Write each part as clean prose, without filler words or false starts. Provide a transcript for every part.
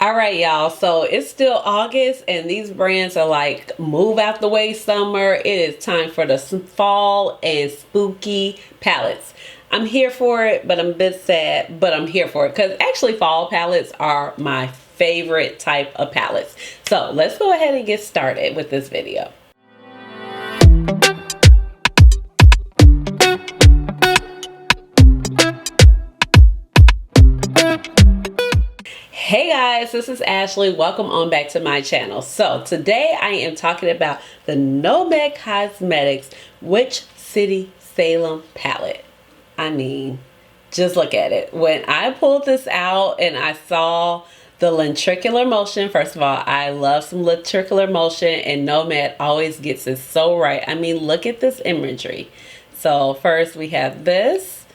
All right, y'all. So it's still August and these brands are like move out the way summer. It is time for the fall and spooky palettes. I'm here for it, but I'm a bit sad, but I'm here for it because actually fall palettes are my favorite type of palettes. So let's go ahead and get started with this video. Hey guys, this is Ashley. Welcome on back to my channel. So today I am talking about the Nomad Cosmetics Witch City Salem palette. I mean, just look at it. When I pulled this out and I saw the lenticular motion, first of all, I love some lenticular motion and Nomad always gets it so right. I mean, look at this imagery. So first we have this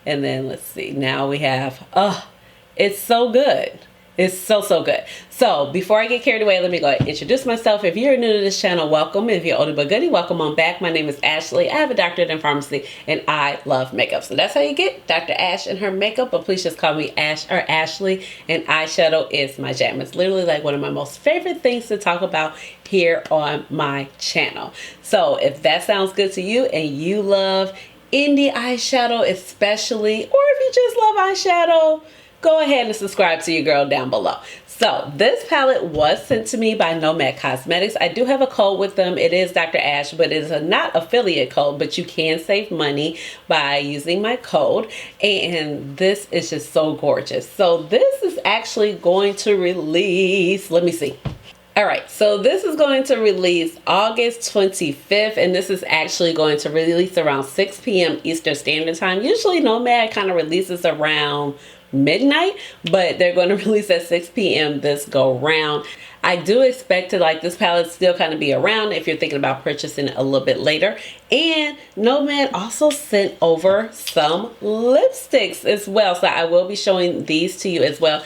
and then let's see, now we have, oh, it's so good. It's so good. So before I get carried away, let me go ahead and introduce myself. If you're new to this channel, welcome. If you're older but goodie, welcome on back. My name is Ashley. I have a doctorate in pharmacy and I love makeup. So that's how you get Dr. Ash and her makeup, but please just call me Ash or Ashley, and eyeshadow is my jam. It's literally like one of my most favorite things to talk about here on my channel. So if that sounds good to you and you love indie eyeshadow especially, or if you just love eyeshadow, go ahead and subscribe to your girl down below. So this palette was sent to me by Nomad Cosmetics. I do have a code with them. It is Dr. Ash, but it is a not affiliate code, but you can save money by using my code. And this is just so gorgeous. So this is actually going to release, let me see. All right, so this is going to release August 25th, and this is actually going to release around 6 p.m. Eastern Standard Time. Usually Nomad kind of releases around midnight, but they're going to release at 6 p.m. this go round. I do expect to like this palette still kind of be around if you're thinking about purchasing it a little bit later. And Nomad also sent over some lipsticks as well, so I will be showing these to you as well.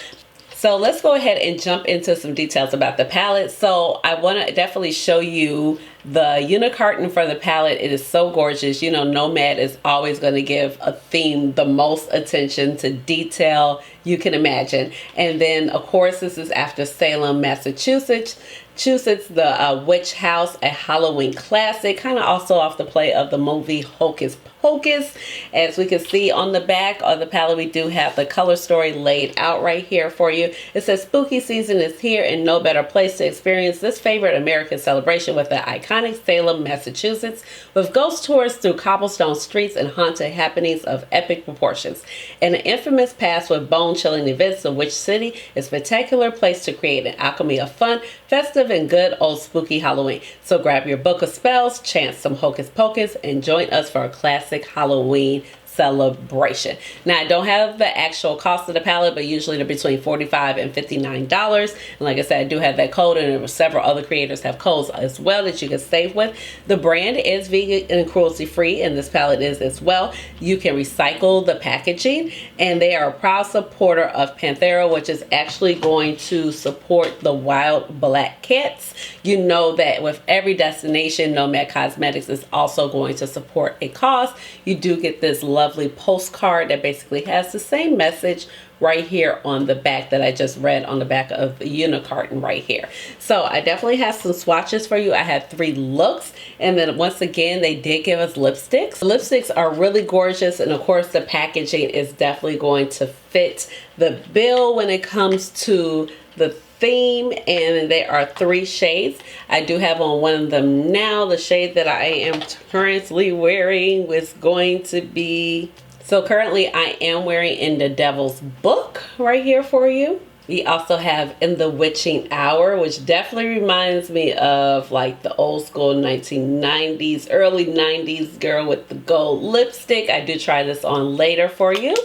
So let's go ahead and jump into some details about the palette. So I want to definitely show you the unicarton for the palette. It is so gorgeous. You know, Nomad is always going to give a theme the most attention to detail you can imagine. And then of course this is after Salem, Massachusetts, the Witch House, a Halloween classic, kind of also off the play of the movie Hocus Pocus. As we can see on the back of the palette, we do have the color story laid out right here for you. It says spooky season is here and no better place to experience this favorite American celebration with the iconic Salem, Massachusetts, with ghost tours through cobblestone streets and haunted happenings of epic proportions. And an infamous past with bone-chilling events, the Witch City is a spectacular place to create an alchemy of fun, festive, and good old spooky Halloween. So grab your book of spells, chant some hocus pocus, and join us for a classic Halloween celebration. Now I don't have the actual cost of the palette, but usually they're between $45 and $59. And like I said, I do have that code, and there were several other creators have codes as well that you can save with. The brand is vegan and cruelty free, and this palette is as well. You can recycle the packaging, and they are a proud supporter of Panthera, which is actually going to support the wild black cats. You know that with every destination, Nomad Cosmetics is also going to support a cause. You do get this lovely postcard that basically has the same message right here on the back that I just read on the back of the unicarton right here. So I definitely have some swatches for you. I had 3 looks, and then once again they did give us lipsticks. The lipsticks are really gorgeous, and of course the packaging is definitely going to fit the bill when it comes to the theme, and there are 3 shades. I do have on one of them now. The shade that I am currently wearing is going to be, so currently I am wearing In the Devil's Book right here for you. We also have In the Witching Hour, which definitely reminds me of like the old school 1990s, early 90s girl with the gold lipstick. I do try this on later for you.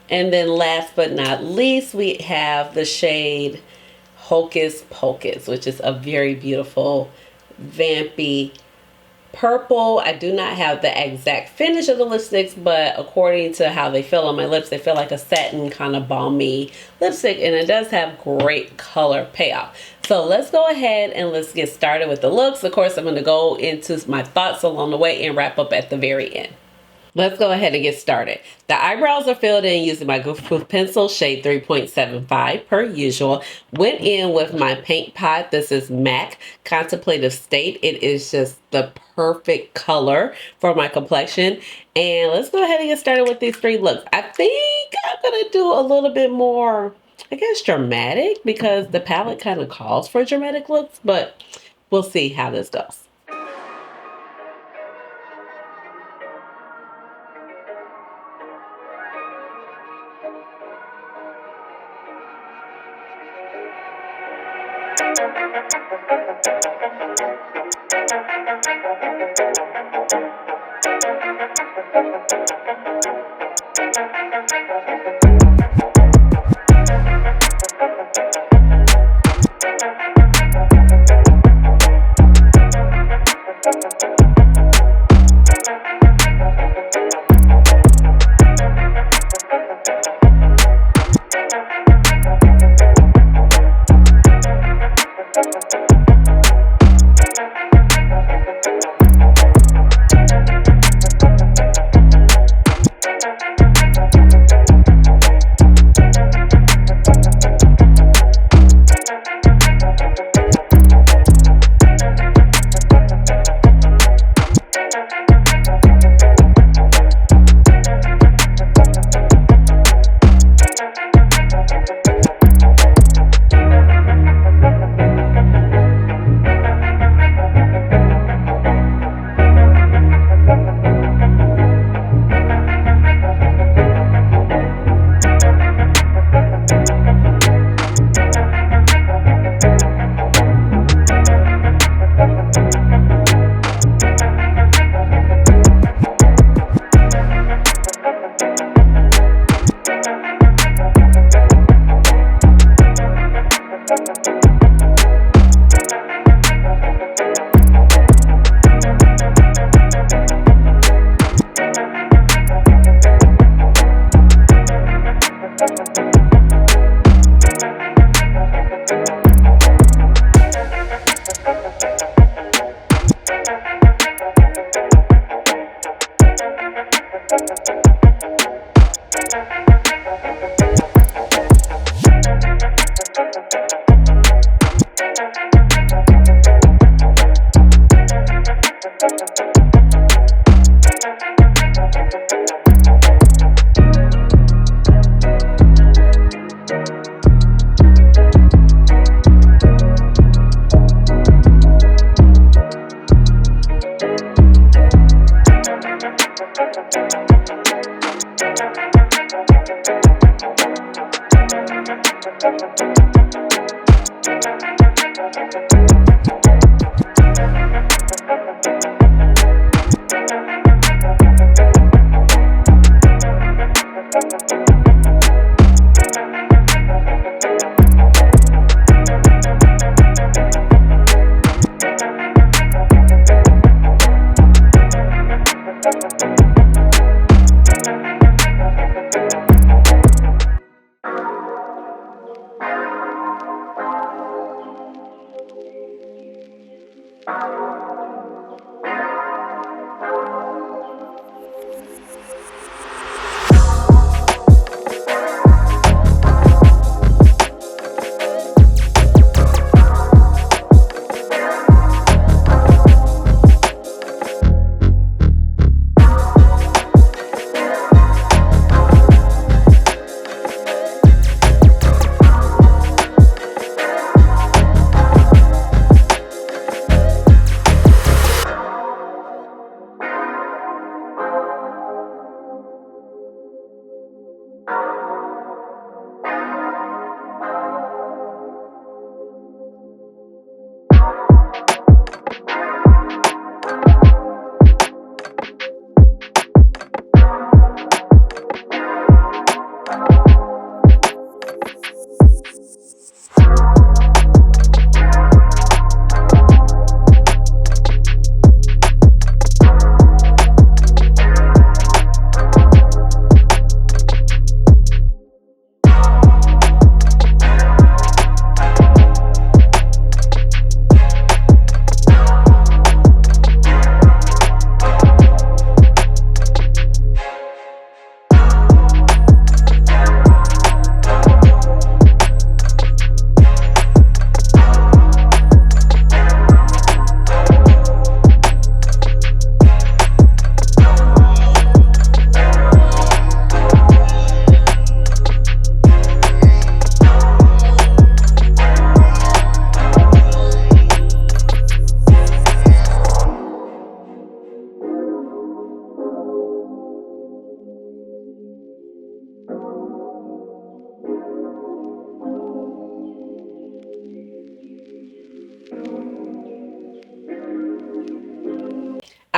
And then last but not least, we have the shade Hocus Pocus, which is a very beautiful vampy purple. I do not have the exact finish of the lipsticks, but according to how they feel on my lips, they feel like a satin kind of balmy lipstick, and it does have great color payoff. So let's go ahead and let's get started with the looks. Of course, I'm going to go into my thoughts along the way and wrap up at the very end. Let's go ahead and get started. The eyebrows are filled in using my Goof pencil shade 3.75 per usual. Went in with my paint pot. This is MAC Contemplative State. It is just the perfect color for my complexion. And let's go ahead and get started with these three looks. I think I'm going to do a little bit more, I guess, dramatic, because the palette kind of calls for dramatic looks, but we'll see how this goes.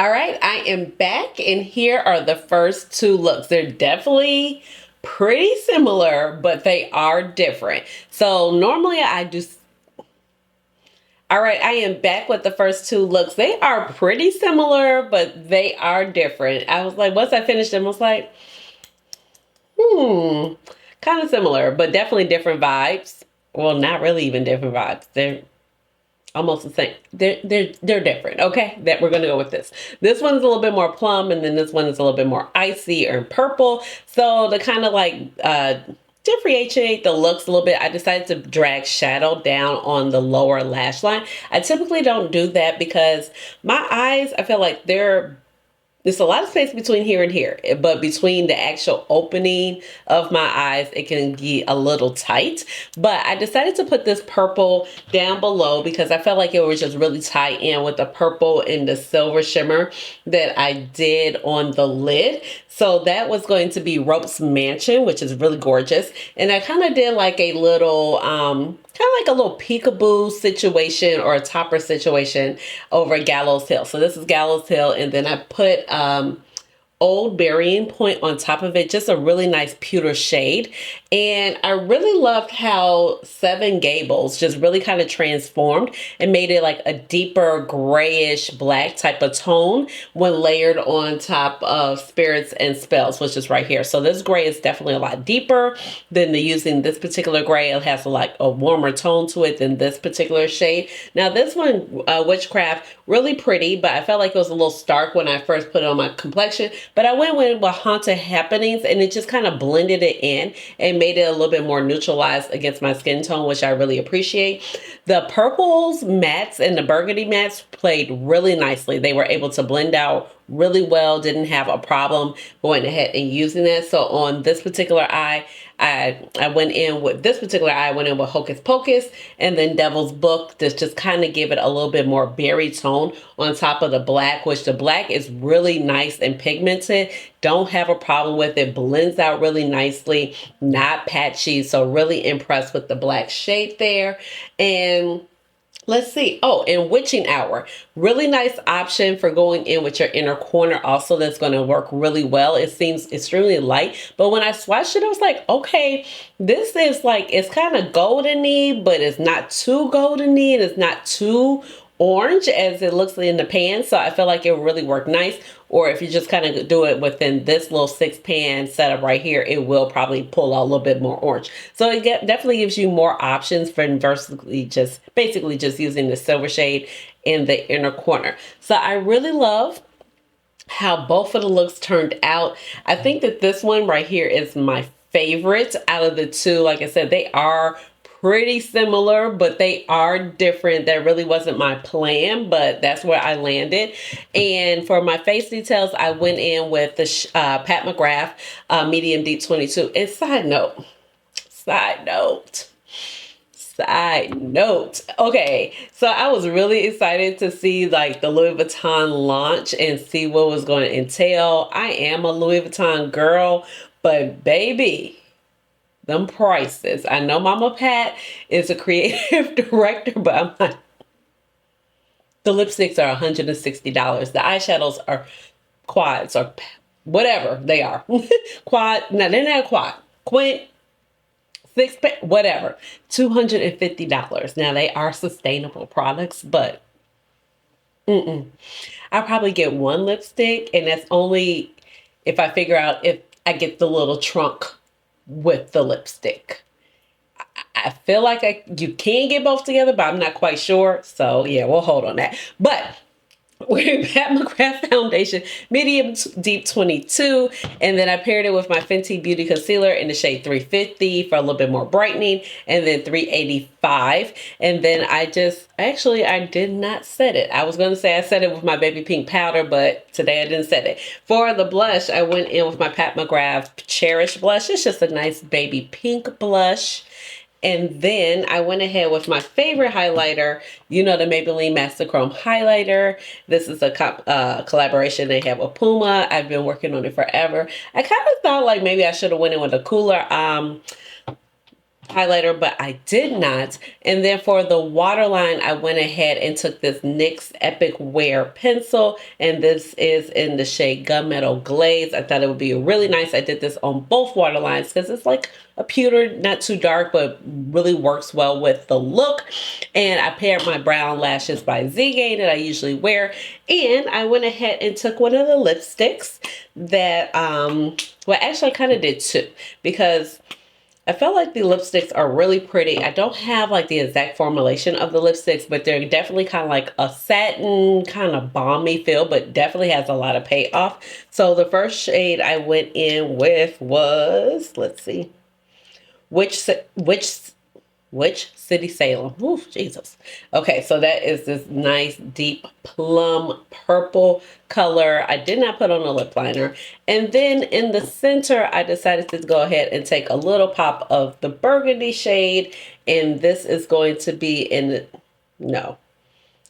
All right, I am back, and here are the first two looks. They're definitely pretty similar, but they are different. So normally I do. All right, I am back with the first two looks. They are pretty similar, but they are different. I was like, once I finished them, I was like, kind of similar, but definitely different vibes. Well, not really even different vibes. They're almost the same. They're different. Okay, that we're gonna go with this. This one's a little bit more plum, and then this one is a little bit more icy or purple. So to kind of like differentiate the looks a little bit, I decided to drag shadow down on the lower lash line. I typically don't do that because my eyes, I feel like there's a lot of space between here and here, but between the actual opening of my eyes, it can be a little tight. But I decided to put this purple down below because I felt like it was just really tight in with the purple and the silver shimmer that I did on the lid. So that was going to be Rope's Mansion, which is really gorgeous. And I kind of did like a little, peekaboo situation or a topper situation over Gallows Hill. So this is Gallows Hill, and then I put Old Burying Point on top of it, just a really nice pewter shade. And I really loved how Seven Gables just really kind of transformed and made it like a deeper grayish black type of tone when layered on top of Spirits and Spells, which is right here. So this gray is definitely a lot deeper than using this particular gray. It has a warmer tone to it than this particular shade. Now this one, Witchcraft, really pretty, but I felt like it was a little stark when I first put it on my complexion. But I went with Haunted Happenings, and it just kind of blended it in and made it a little bit more neutralized against my skin tone, which I really appreciate. The purples mattes and the burgundy mattes played really nicely. They were able to blend out really well, didn't have a problem going ahead and using it. So on this particular eye, I went in with Hocus Pocus and then Devil's Book to just kind of give it a little bit more berry tone on top of the black, which the black is really nice and pigmented. Don't have a problem with it. Blends out really nicely, not patchy. So really impressed with the black shade there. And let's see. Oh, and Witching Hour. Really nice option for going in with your inner corner also. That's going to work really well. It seems extremely light. But when I swatched it, I was like, okay, this is like, it's kind of goldeny, but it's not too goldeny and it's not too orange as it looks in the pan. So I feel like it really worked nice. Or if you just kind of do it within this little 6-pan setup right here, it will probably pull out a little bit more orange. So it definitely gives you more options for basically just using the silver shade in the inner corner. So I really love how both of the looks turned out. I think that this one right here is my favorite out of the two. Like I said, they are pretty similar, but they are different. That really wasn't my plan, but that's where I landed. And for my face details, I went in with the Pat McGrath Medium Deep 22. And side note. Okay, so I was really excited to see like the Louis Vuitton launch and see what was going to entail. I am a Louis Vuitton girl, but baby, them prices. I know Mama Pat is a creative director, but I'm like, the lipsticks are $160. The eyeshadows are quads or whatever they are. Quad, no, they're not a quad. Quint, whatever. $250. Now they are sustainable products, but I'll probably get one lipstick, and that's only if I figure out if I get the little trunk with the lipstick. I feel like you can get both together, but I'm not quite sure. So yeah, we'll hold on that. But we're Pat McGrath Foundation Medium Deep 22, and then I paired it with my Fenty Beauty Concealer in the shade 350 for a little bit more brightening, and then 385. And then I did not set it. I was going to say I set it with my baby pink powder, but today I didn't set it. For the blush, I went in with my Pat McGrath Cherish blush. It's just a nice baby pink blush. And then I went ahead with my favorite highlighter, the Maybelline Master Chrome highlighter. This is a collaboration they have with Puma. I've been working on it forever. I kind of thought like maybe I should have went in with a cooler highlighter, but I did not. And then for the waterline, I went ahead and took this NYX Epic Wear pencil, and this is in the shade Gunmetal Glaze. I thought it would be really nice. I did this on both waterlines because it's like a pewter, not too dark, but really works well with the look. And I paired my brown lashes by Z-Gain that I usually wear, and I went ahead and took one of the lipsticks that well, actually I kind of did two, because I felt like the lipsticks are really pretty. I don't have like the exact formulation of the lipsticks, but they're definitely kind of like a satin, kind of balmy feel, but definitely has a lot of payoff. So the first shade I went in with was, let's see, Witch City Salem. Ooh, Jesus. Okay, so that is this nice deep plum purple color. I did not put on a lip liner. And then in the center, I decided to go ahead and take a little pop of the burgundy shade. And this is going to be in, no.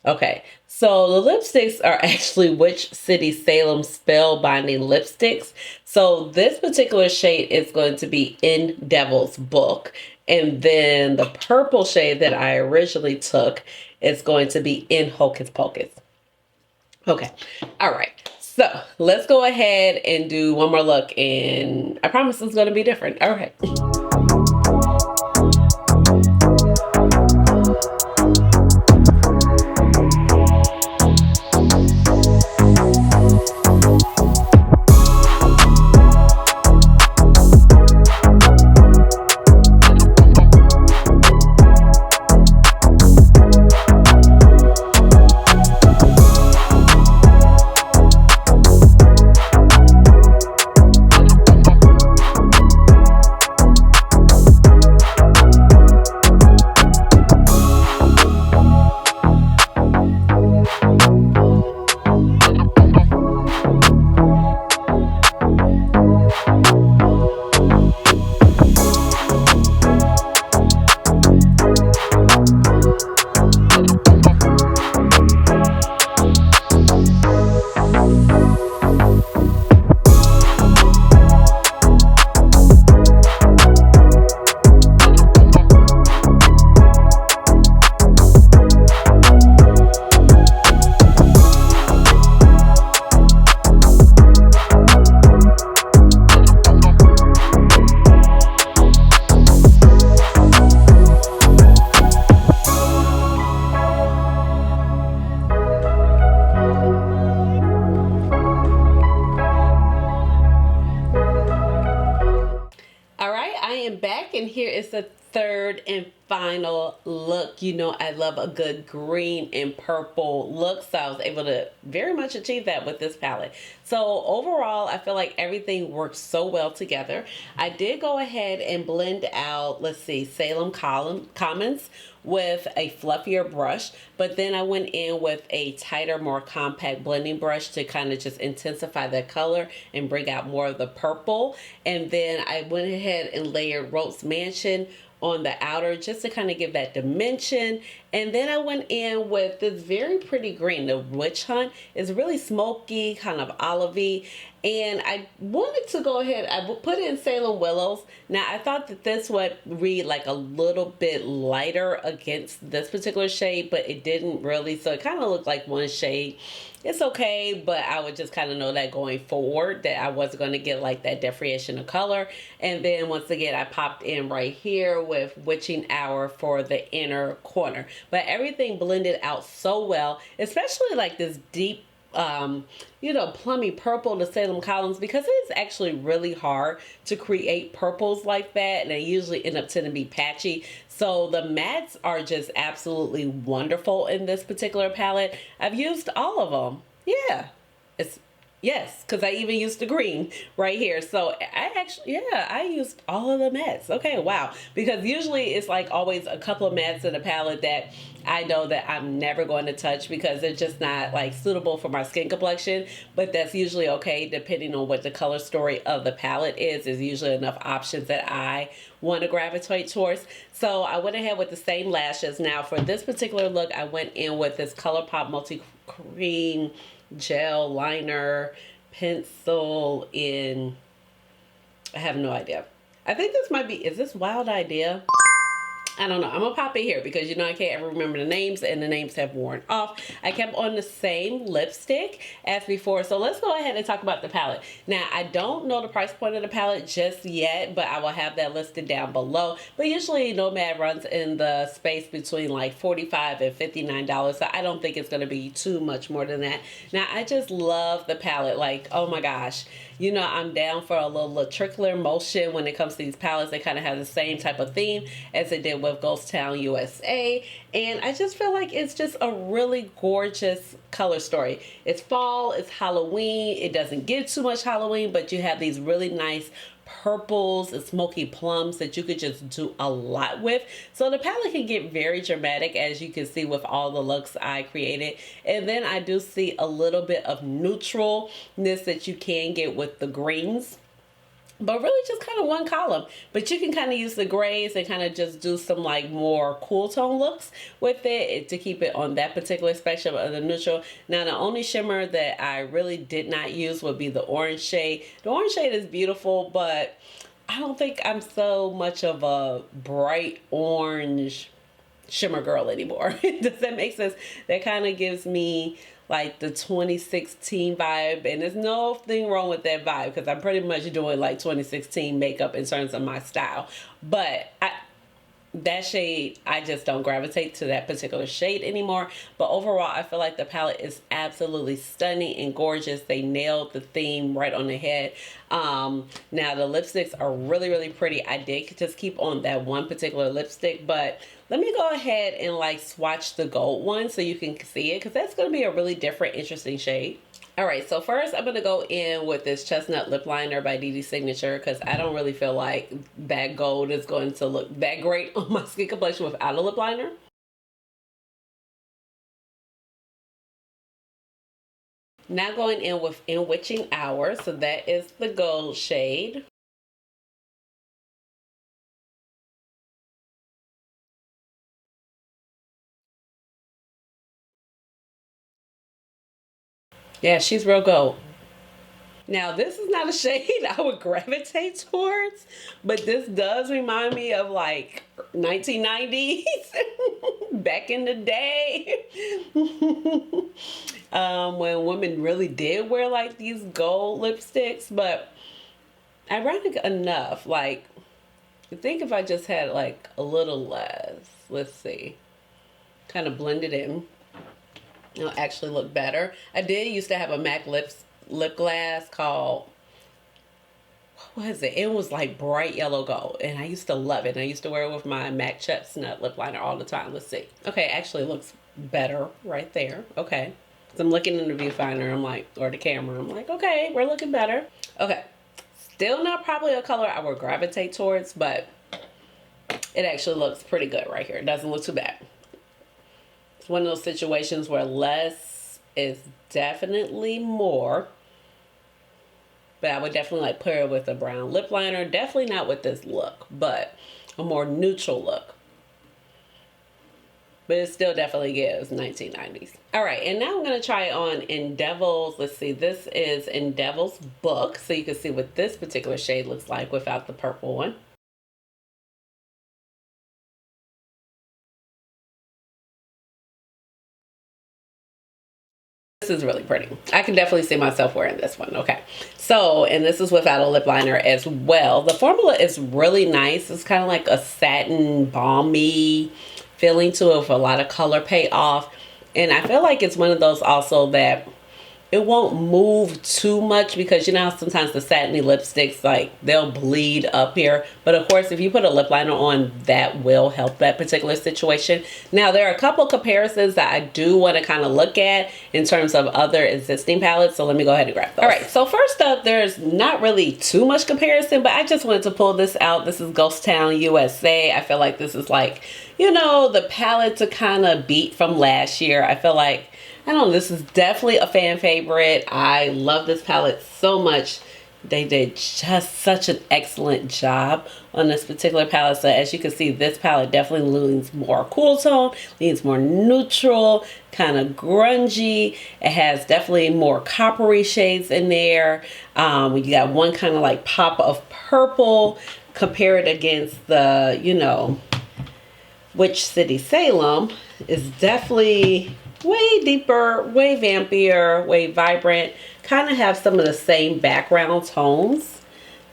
Okay, so the lipsticks are actually Witch City Salem Spellbinding lipsticks. So this particular shade is going to be in Devil's Book. And then the purple shade that I originally took is going to be in Hocus Pocus. Okay, all right. So let's go ahead and do one more look, and I promise it's going to be different. All right. And here is the third and final look. You know, I love a good green and purple look, so I was able to very much achieve that with this palette. So overall, I feel like everything works so well together. I did go ahead and blend out, let's see, Salem Commons with a fluffier brush, but then I went in with a tighter, more compact blending brush to kind of just intensify the color and bring out more of the purple. And then I went ahead and layered Rose Mansion on the outer just to kind of give that dimension. And then I went in with this very pretty green. The Witch Hunt is really smoky, kind of olivey. And I wanted to go ahead, I put in Salem Willows. Now I thought that this would read like a little bit lighter against this particular shade, but it didn't really. So it kind of looked like one shade. It's okay, but I would just kind of know that going forward that I wasn't going to get like that definition of color. And then once again, I popped in right here with Witching Hour for the inner corner. But everything blended out so well, especially like this deep you know, plummy purple to Salem Columns, because it's actually really hard to create purples like that, and they usually end up tending to be patchy. So the mattes are just absolutely wonderful in this particular palette. I've used all of them. Yeah, it's yes, because I even used the green right here. So I actually, yeah, I used all of the mattes. Okay, wow. Because usually it's like always a couple of mattes in a palette that I know that I'm never going to touch because they're just not like suitable for my skin complexion. But that's usually okay depending on what the color story of the palette is. There's usually enough options that I want to gravitate towards. So I went ahead with the same lashes. Now for this particular look, I went in with this ColourPop Multi-Cream Gel Liner Pencil in, I have no idea. I think this might be, is this Wild Idea? I don't know. I'm gonna pop it here because you know I can't ever remember the names and the names have worn off. I kept on the same lipstick as before. So let's go ahead and talk about the palette. Now, I don't know the price point of the palette just yet, but I will have that listed down below. But usually Nomad runs in the space between like $45 and $59. So I don't think it's gonna be too much more than that. Now, I just love the palette. Like, oh my gosh. You know, I'm down for a little trickler motion when it comes to these palettes. They kind of have the same type of theme as it did with Ghost Town USA. And I just feel like it's just a really gorgeous color story. It's fall, it's Halloween. It doesn't get too much Halloween, but you have these really nice purples and smoky plums that you could just do a lot with. So the palette can get very dramatic, as you can see with all the looks I created. And then I do see a little bit of neutralness that you can get with the greens, but really just kind of one column. But you can kind of use the grays and kind of just do some like more cool tone looks with it to keep it on that particular spectrum of the neutral. Now, the only shimmer that I really did not use would be the orange shade. The orange shade is beautiful, but I don't think I'm so much of a bright orange shimmer girl anymore. Does that make sense? That kind of gives me like the 2016 vibe, and there's nothing wrong with that vibe because I'm pretty much doing like 2016 makeup in terms of my style. But that shade, I just don't gravitate to that particular shade anymore. But overall, I feel like the palette is absolutely stunning and gorgeous. They nailed the theme right on the head. Now the lipsticks are really, really pretty. I did just keep on that one particular lipstick, but let me go ahead and like swatch the gold one so you can see it, because that's going to be a really different, interesting shade. All right, so first I'm going to go in with this Chestnut Lip Liner by DD Signature, because I don't really feel like that gold is going to look that great on my skin complexion without a lip liner. Now going in with In Witching Hour, so that is the gold shade. Yeah, she's real gold. Now, this is not a shade I would gravitate towards, but this does remind me of like 1990s, back in the day, when women really did wear like these gold lipsticks. But ironic enough, like, I think if I just had like a little less, let's see, kind of blend it in, it'll actually look better. I did used to have a MAC lip glass called, what was it? It was like bright yellow gold, and I used to love it. And I used to wear it with my MAC Chestnut lip liner all the time. Let's see. Okay, actually looks better right there. Okay. So I'm looking in the viewfinder, I'm like, or the camera, I'm like, okay, we're looking better. Okay. Still not probably a color I would gravitate towards, but it actually looks pretty good right here. It doesn't look too bad. It's one of those situations where less is definitely more. But I would definitely like pair it with a brown lip liner. Definitely not with this look, but a more neutral look. But it still definitely gives 1990s. All right, and now I'm going to try it on in Devil's. Let's see, this is in Devil's Book. So you can see what this particular shade looks like without the purple one. This is really pretty. I can definitely see myself wearing this one. Okay. So, and this is without a lip liner as well. The formula is really nice. It's kind of like a satin, balmy feeling to it with a lot of color payoff. And I feel like it's one of those also that it won't move too much, because you know how sometimes the satiny lipsticks, like, they'll bleed up here. But of course, if you put a lip liner on, that will help that particular situation. Now, there are a couple comparisons that I do want to kind of look at in terms of other existing palettes. So let me go ahead and grab those. All right, so first up, there's not really too much comparison, but I just wanted to pull this out. This is Ghost Town USA. I feel like this is like, you know, the palette to kind of beat from last year. I feel like, I don't know, this is definitely a fan favorite. I love this palette so much. They did just such an excellent job on this particular palette. So as you can see, this palette definitely leans more cool tone, leans more neutral, kind of grungy. It has definitely more coppery shades in there. You got one kind of like pop of purple. Compare it against the, you know, Witch City Salem is definitely way deeper, way vampier, way vibrant. Kind of have some of the same background tones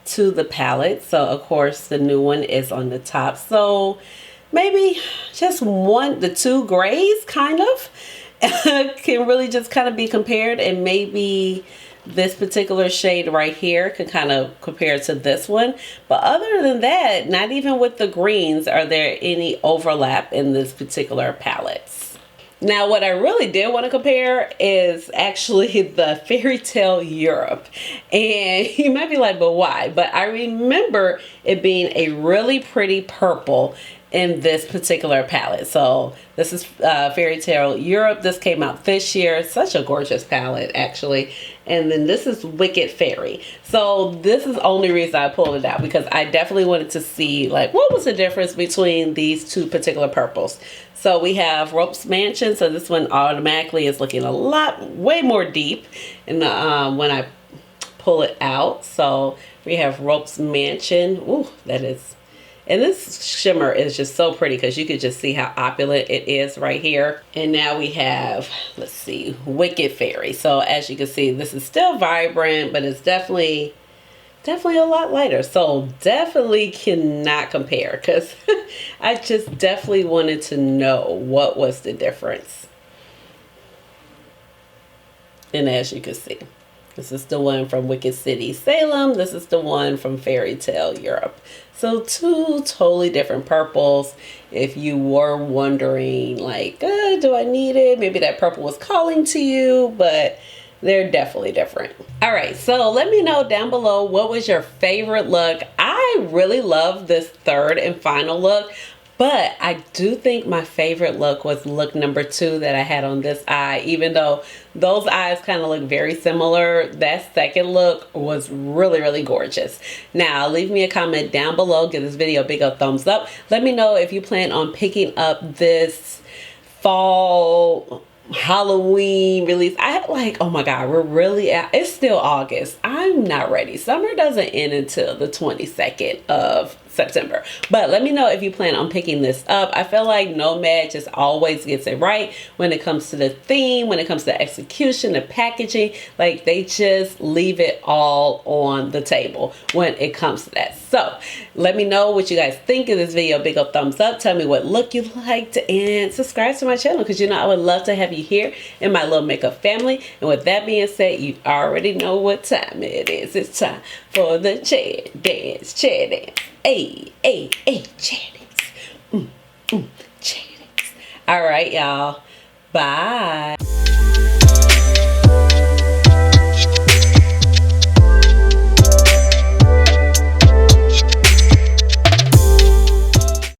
to the palette. So of course the new one is on the top. So maybe just the two grays kind of can really just kind of be compared, and maybe this particular shade right here can kind of compare to this one. But other than that, not even with the greens are there any overlap in this particular palettes. Now what I really did want to compare is actually the Fairy Tale Europe. And you might be like, but why? But I remember it being a really pretty purple in this particular palette. So this is Fairy Tale Europe. This came out this year. Such a gorgeous palette, actually. And then this is Wicked Fairy. So this is the only reason I pulled it out, because I definitely wanted to see like what was the difference between these two particular purples. So we have Ropes Mansion. So this one automatically is looking way more deep in the, when I pull it out. So we have Ropes Mansion. Ooh, that is. And this shimmer is just so pretty because you could just see how opulent it is right here. And now we have, let's see, Wicked Fairy. So as you can see, this is still vibrant, but it's definitely a lot lighter. So definitely cannot compare, because I just definitely wanted to know what was the difference. And as you can see, this is the one from Wicked City Salem. This is the one from Fairy Tale Europe. So two totally different purples. If you were wondering like, do I need it? Maybe that purple was calling to you, but they're definitely different. All right, so let me know down below, what was your favorite look? I really love this third and final look. But I do think my favorite look was look number 2 that I had on this eye. Even though those eyes kind of look very similar, that second look was really, really gorgeous. Now, leave me a comment down below. Give this video a big old thumbs up. Let me know if you plan on picking up this fall Halloween release. Oh my God, we're really it's still August. I'm not ready. Summer doesn't end until the 22nd of September. But let me know if you plan on picking this up. I feel like Nomad just always gets it right when it comes to the theme, when it comes to execution, the packaging. Like, they just leave it all on the table when it comes to that. So let me know what you guys think of this video. Big up thumbs up. Tell me what look you liked, and subscribe to my channel, because you know I would love to have you here in my little makeup family. And with that being said, you already know what time it is. It's time for the chair dance. Chair dance. Hey, hey, hey, chair dance. Chair dance. All right, y'all. Bye.